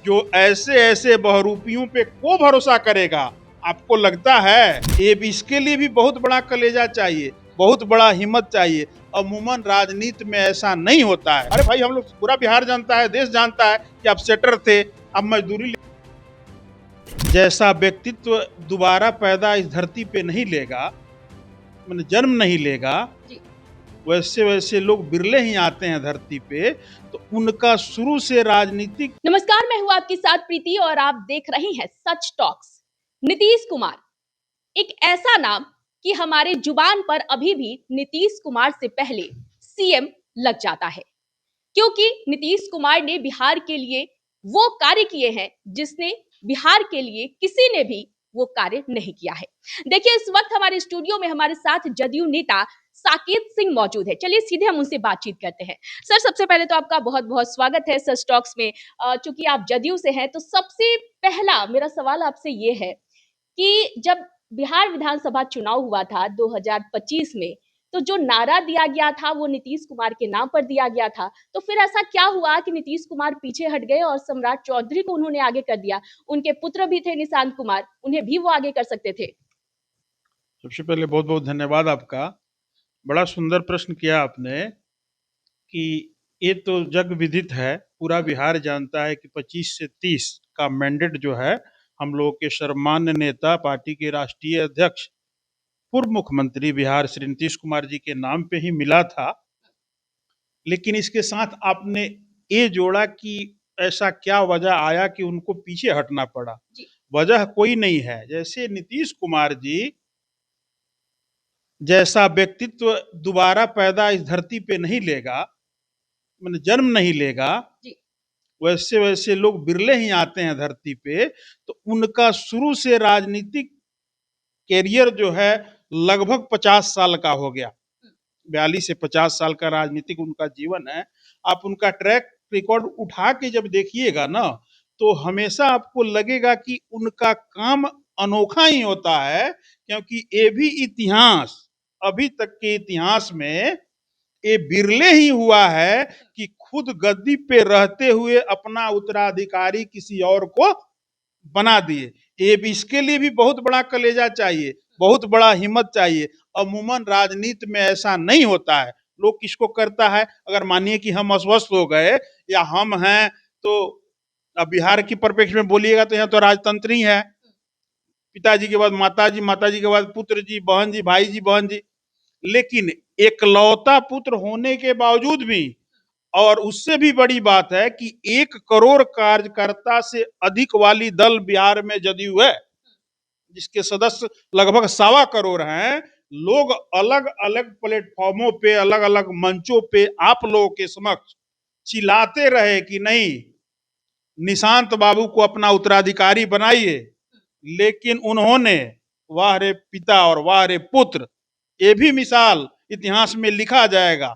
जो ऐसे ऐसे बहुरूपियों पे को भरोसा करेगा। आपको लगता है ये भी, इसके लिए भी बहुत बड़ा कलेजा चाहिए, बहुत बड़ा हिम्मत चाहिए। अमूमन राजनीति में ऐसा नहीं होता है। अरे भाई, हम लोग पूरा बिहार जानता है, देश जानता है कि आप सेटर थे, आप मजदूरी जैसा व्यक्तित्व दोबारा पैदा इस धरती पे नहीं लेगा, मैंने जन्म नहीं लेगा। वैसे वैसे लोग बिरले ही आते हैं धरती पे, तो उनका शुरू से राजनीतिक। नमस्कार, मैं हूं आपके साथ प्रीति और आप देख रहे हैं सच टॉक्स। नीतीश कुमार एक ऐसा नाम कि हमारे जुबान पर अभी भी नीतीश कुमार से पहले सीएम लग जाता है, क्योंकि नीतीश कुमार ने बिहार के लिए वो कार्य किए हैं जिसने बिहार के लिए किसी ने भी वो कार्य नहीं किया है। देखिए, इस वक्त हमारे स्टूडियो में हमारे साथ जदयू नेता साकेत सिंह मौजूद है। चलिए सीधे हम उनसे बातचीत करते हैं। सर, सबसे पहले तो आपका बहुत बहुत स्वागत है सच टॉक्स में। चूंकि आप जदयू से हैं, तो सबसे पहला मेरा सवाल आपसे ये है कि जब बिहार विधानसभा चुनाव हुआ था 2025 में, तो जो नारा दिया गया था वो नीतीश कुमार के नाम पर दिया गया था। तो फिर ऐसा क्या हुआ कि नीतीश कुमार पीछे हट गए और सम्राट चौधरी को उन्होंने आगे कर दिया? उनके पुत्र भी थे निशांत कुमार, उन्हें भी वो आगे कर सकते थे। सबसे पहले बहुत बहुत धन्यवाद आपका। बड़ा सुंदर प्रश्न किया आपने कि ये तो जग विदित है, पूरा बिहार जानता है कि 25 से 30 का मैंडेट जो है हम लोगों के सर्वमान्य नेता, पार्टी के राष्ट्रीय अध्यक्ष, पूर्व मुख्यमंत्री बिहार श्री नीतीश कुमार जी के नाम पे ही मिला था। लेकिन इसके साथ आपने ये जोड़ा कि ऐसा क्या वजह आया कि उनको पीछे हटना पड़ा। वजह कोई नहीं है। जैसे नीतीश कुमार जी जैसा व्यक्तित्व दोबारा पैदा इस धरती पे नहीं लेगा, मैंने जन्म नहीं लेगा, वैसे वैसे लोग बिरले ही आते हैं धरती पे। तो उनका शुरू से राजनीतिक कैरियर जो है लगभग 50 साल का हो गया। 42 से 50 साल का राजनीतिक उनका जीवन है। आप उनका ट्रैक रिकॉर्ड उठा के जब देखिएगा ना, तो हमेशा आपको लगेगा कि उनका काम अनोखा ही होता है, क्योंकि ये भी इतिहास, अभी तक के इतिहास में ये बिरले ही हुआ है कि खुद गद्दी पे रहते हुए अपना उत्तराधिकारी किसी और को बना दिए। ये भी, इसके लिए भी बहुत बड़ा कलेजा चाहिए, बहुत बड़ा हिम्मत चाहिए। अमूमन राजनीति में ऐसा नहीं होता है। लोग किसको करता है, अगर मानिए कि हम अस्वस्थ हो गए या हम हैं, तो अब बिहार की परिप्रेक्ष्य में बोलिएगा तो यहाँ तो राजतंत्र ही है। पिताजी के बाद माताजी, माताजी के बाद पुत्र जी, बहन जी, भाई जी, बहन जी। लेकिन एकलौता पुत्र होने के बावजूद भी, और उससे भी बड़ी बात है कि 1 करोड़ कार्यकर्ता से अधिक वाली दल बिहार में जदयू है, जिसके सदस्य लगभग 1.25 करोड़ हैं। लोग अलग अलग प्लेटफॉर्मों पे, अलग अलग मंचों पे आप लोगों के समक्ष चिल्लाते रहे कि नहीं, निशांत बाबू को अपना उत्तराधिकारी बनाइए। लेकिन उन्होंने, वाह रे पिता और वाह रे पुत्र, ये भी मिसाल इतिहास में लिखा जाएगा।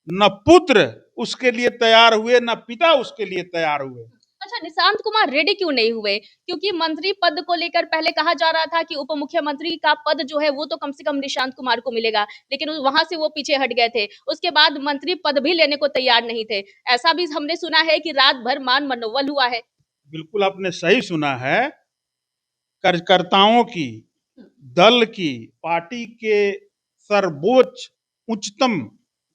न पुत्र उसके लिए तैयार हुए, न पिता उसके लिए तैयार हुए। अच्छा, निशांत कुमार रेडी क्यों नहीं हुए? क्योंकि मंत्री पद को लेकर पहले कहा जा रहा था कि उप मुख्यमंत्री का पद जो है वो तो कम से कम निशांत कुमार को मिलेगा, लेकिन वहां से वो पीछे हट गए थे। उसके बाद मंत्री पद भी लेने को तैयार नहीं थे। ऐसा भी हमने सुना है कि रात भर मान मनोवल हुआ है। बिल्कुल आपने सही सुना है। कार्यकर्ताओं की, दल की, पार्टी के सर्वोच्च उच्चतम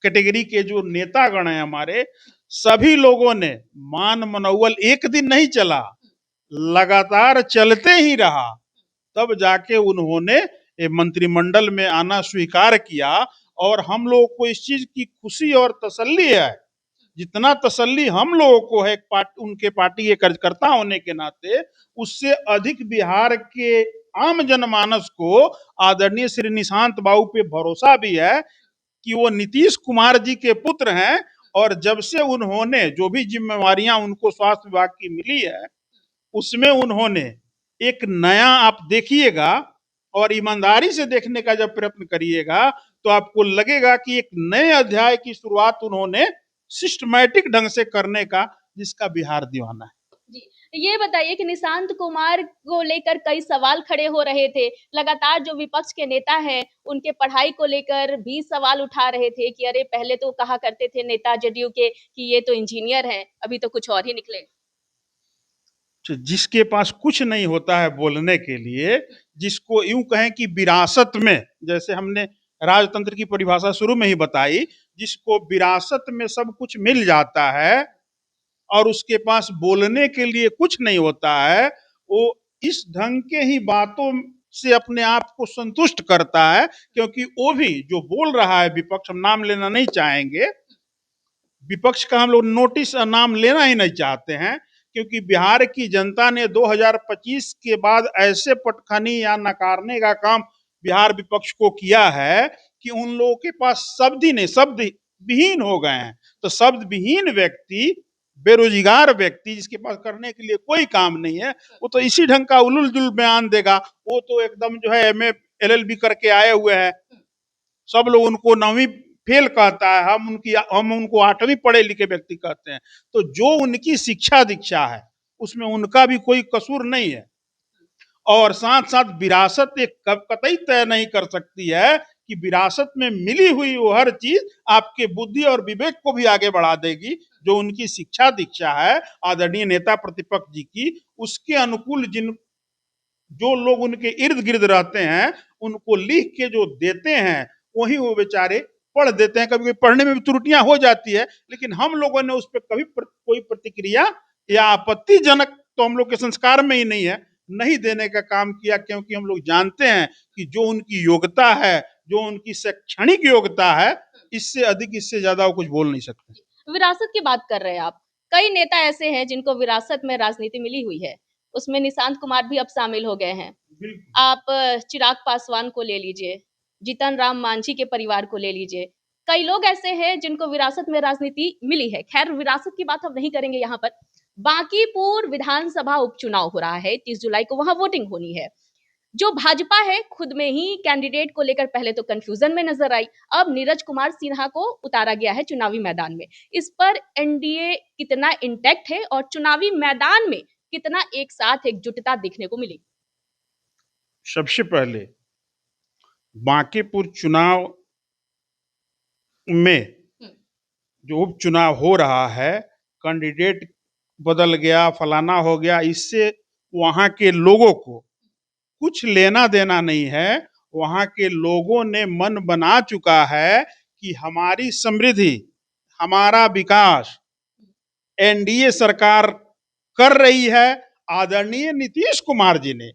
कैटेगरी के जो नेतागण हैं हमारे, सभी लोगों ने मान मनोवल, एक दिन नहीं चला, लगातार चलते ही रहा। तब जाके उन्होंने मंत्रिमंडल में आना स्वीकार किया। और हम लोगों को इस चीज की खुशी और तसल्ली है, जितना तसल्ली हम लोगों को है उनके पार्टी के कार्यकर्ता होने के नाते, उससे अधिक बिहार के आम जनमानस को आदरणीय श्री निशांत बाबू पे भरोसा भी है कि वो नीतीश कुमार जी के पुत्र हैं। और जब से उन्होंने जो भी जिम्मेवारियां उनको स्वास्थ्य विभाग की मिली है, उसमें उन्होंने एक नया, आप देखिएगा और ईमानदारी से देखने का जब प्रयत्न करिएगा, तो आपको लगेगा कि एक नए अध्याय की शुरुआत उन्होंने सिस्टमैटिक ढंग से करने का, जिसका बिहार दीवाना है। जी, ये बताइए कि निशांत कुमार को लेकर कई सवाल खड़े हो रहे थे। लगातार जो विपक्ष के नेता हैं, उनके पढ़ाई को लेकर भी सवाल उठा रहे थे कि अरे, पहले तो कहा करते थे नेता जदयू के कि ये तो इंजीनियर हैं, अभी तो कुछ और ही निकले। तो जिसके पास कुछ नहीं होता है बोलने के लिए, जिसको यूं कहें कि विरासत में, जैसे हमने राजतंत्र की परिभाषा शुरू में ही बताई, जिसको विरासत में सब कुछ मिल जाता है और उसके पास बोलने के लिए कुछ नहीं होता है, वो इस ढंग के ही बातों से अपने आप को संतुष्ट करता है। क्योंकि वो भी जो बोल रहा है विपक्ष, हम नाम लेना नहीं चाहेंगे, विपक्ष का हम लोग नोटिस नाम लेना ही नहीं चाहते हैं, क्योंकि बिहार की जनता ने 2025 के बाद ऐसे पटखनी या नकारने का काम बिहार विपक्ष को किया है कि उन लोगों के पास शब्द ही नहीं, शब्द विहीन हो गए हैं। तो शब्द विहीन व्यक्ति, बेरोजगार व्यक्ति, जिसके पास करने के लिए कोई काम नहीं है, वो तो इसी ढंग का उलुल जुल बयान देगा। वो तो एकदम जो है एमए एलएलबी करके आए हुए हैं, सब लोग उनको 9वीं फेल कहता है, हम उनको 8वीं पढ़े लिखे व्यक्ति कहते हैं। तो जो उनकी शिक्षा दीक्षा है उसमें उनका भी कोई कसूर नहीं है। और साथ साथ विरासत एक कतई तय नहीं कर सकती है कि विरासत में मिली हुई वो हर चीज आपके बुद्धि और विवेक को भी आगे बढ़ा देगी। जो उनकी शिक्षा दीक्षा है आदरणीय नेता प्रतिपक्ष जी की, उसके अनुकूल जो लोग उनके इर्द गिर्द रहते हैं उनको लिख के जो देते हैं वही वो बेचारे पढ़ देते हैं। कभी कभी पढ़ने में भी त्रुटियां हो जाती है, लेकिन हम लोगों ने उस पर कभी कोई प्रतिक्रिया या आपत्तिजनक तो हम लोग के संस्कार में ही नहीं है, नहीं देने का काम किया। क्योंकि हम लोग जानते हैं कि जो उनकी योग्यता है, जो उनकी शैक्षणिक योग्यता है, इससे अधिक, इससे ज्यादा वो कुछ बोल नहीं सकते। विरासत की बात कर रहे हैं आप, कई नेता ऐसे हैं जिनको विरासत में राजनीति मिली हुई है, उसमें निशांत कुमार भी अब शामिल हो गए हैं। आप चिराग पासवान को ले लीजिए, जीतन राम मांझी के परिवार को ले लीजिए, कई लोग ऐसे हैं जिनको विरासत में राजनीति मिली है। खैर, विरासत की बात हम नहीं करेंगे यहाँ पर। बांकीपुर विधानसभा उपचुनाव हो रहा है, 30 जुलाई को वहां वोटिंग होनी है। जो भाजपा है खुद में ही कैंडिडेट को लेकर पहले तो कंफ्यूजन में नजर आई, अब नीरज कुमार सिन्हा को उतारा गया है चुनावी मैदान में। इस पर एनडीए कितना इंटैक्ट है और चुनावी मैदान में कितना एक साथ एकजुटता देखने को मिली? सबसे पहले बांकीपुर चुनाव में जो उपचुनाव हो रहा है, कैंडिडेट बदल गया, फलाना हो गया, इससे वहां के लोगों को कुछ लेना देना नहीं है। वहां के लोगों ने मन बना चुका है कि हमारी समृद्धि, हमारा विकास एनडीए सरकार कर रही है। आदरणीय नीतीश कुमार जी ने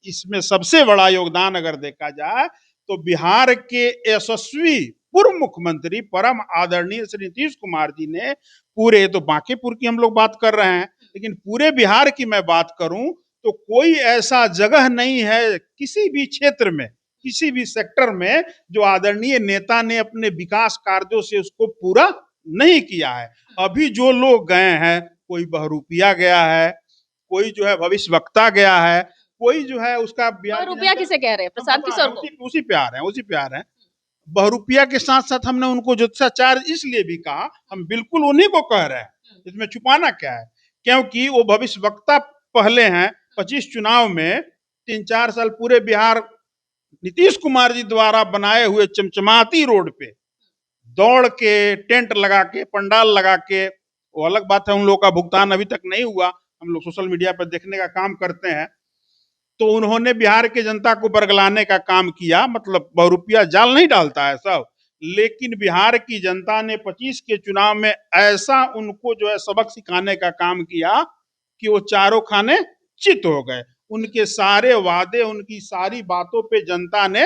इसमें सबसे बड़ा योगदान अगर देखा जाए तो बिहार के यशस्वी पूर्व मुख्यमंत्री परम आदरणीय श्री नीतीश कुमार जी ने पूरे, तो बांकीपुर की हम लोग बात कर रहे हैं, लेकिन पूरे बिहार की मैं बात करूं तो कोई ऐसा जगह नहीं है किसी भी क्षेत्र में, किसी भी सेक्टर में जो आदरणीय नेता ने अपने विकास कार्यों से उसको पूरा नहीं किया है। अभी जो लोग गए हैं, कोई बहरूपिया गया है, कोई जो है भविष्य वक्ता गया है, कोई जो है उसका रुपया किसे कह रहे हैं? प्रशांत किशोर को। उसी पे आ रहे हैं। बहरूपिया के साथ साथ हमने उनको जुत्साचार इसलिए भी कहा, हम बिल्कुल उन्हीं को कह रहे हैं, इसमें छुपाना क्या है। क्योंकि वो भविष्य वक्ता पहले हैं। 25 चुनाव में 3-4 साल पूरे बिहार नीतीश कुमार जी द्वारा बनाए हुए चमचमाती रोड पे दौड़ के, टेंट लगा के, पंडाल लगा के, वो अलग बात है उन लोगों का भुगतान अभी तक नहीं हुआ, हम लोग सोशल मीडिया पर देखने का काम करते हैं। तो उन्होंने बिहार की जनता को बरगलाने का काम किया, मतलब बहुरुपिया जाल नहीं डालता है सब, लेकिन बिहार की जनता ने 25 के चुनाव में ऐसा उनको जो है सबक सिखाने का काम किया कि वो चारों खाने चित हो गए। उनके सारे वादे, उनकी सारी बातों पे जनता ने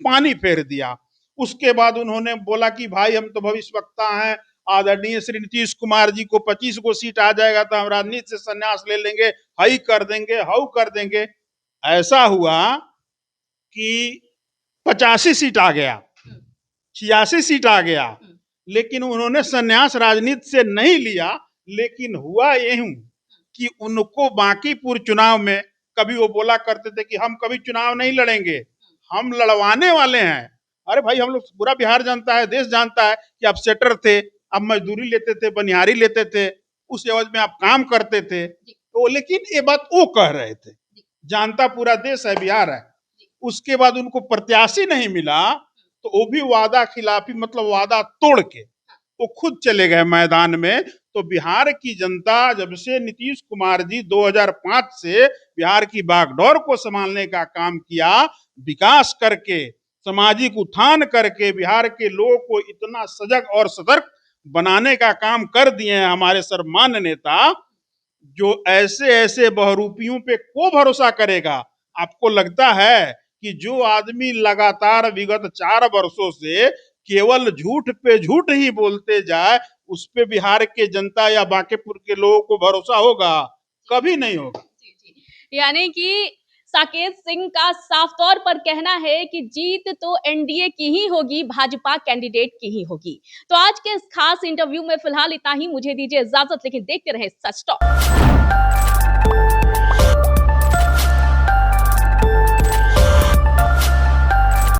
पानी फेर दिया। उसके बाद उन्होंने बोला कि भाई हम तो भविष्य वक्ता हैं, आदरणीय श्री नीतीश कुमार जी को 25 को सीट आ जाएगा तो हम राजनीति से संन्यास ले लेंगे, हाई कर देंगे, हाउ कर देंगे। ऐसा हुआ कि 85 सीट आ गया, 86 सीट आ गया, लेकिन उन्होंने संन्यास राजनीति से नहीं लिया। लेकिन हुआ यूं कि उनको बांकीपुर चुनाव में, कभी वो बोला करते थे कि हम कभी चुनाव नहीं लड़ेंगे, हम लड़वाने वाले हैं। अरे भाई, हम लोग पूरा बिहार जानता है, देश जानता है कि आप सेटर थे, आप मजदूरी लेते थे, बनिहारी लेते थे, उस एवज में आप काम करते थे। तो लेकिन ये बात वो कह रहे थे, जानता पूरा देश है, बिहार है। उसके बाद उनको प्रत्याशी नहीं मिला तो वो भी वादा खिलाफी, मतलब वादा तोड़ के वो खुद चले गए मैदान में। तो बिहार की जनता जब से नीतीश कुमार जी 2005 से बिहार की बागडोर को संभालने का काम किया, विकास करके, सामाजिक उत्थान करके बिहार के लोगों को इतना सजग और सतर्क बनाने का काम कर दिए हैं हमारे सम्मान्य नेता, जो ऐसे ऐसे बहुरूपियों पे को भरोसा करेगा। आपको लगता है कि जो आदमी लगातार विगत 4 वर्षों से केवल झूठ पे झूठ ही बोलते जाए, उस पे बिहार के जनता या बांकीपुर के लोगों को भरोसा होगा? कभी नहीं होगा। जी, जी। यानी कि साकेत सिंह का साफ तौर पर कहना है कि जीत तो एनडीए की ही होगी, भाजपा कैंडिडेट की ही होगी। तो आज के इस खास इंटरव्यू में फिलहाल इतना ही। मुझे दीजिए इजाजत, लेकिन देखते रहे सच टॉक।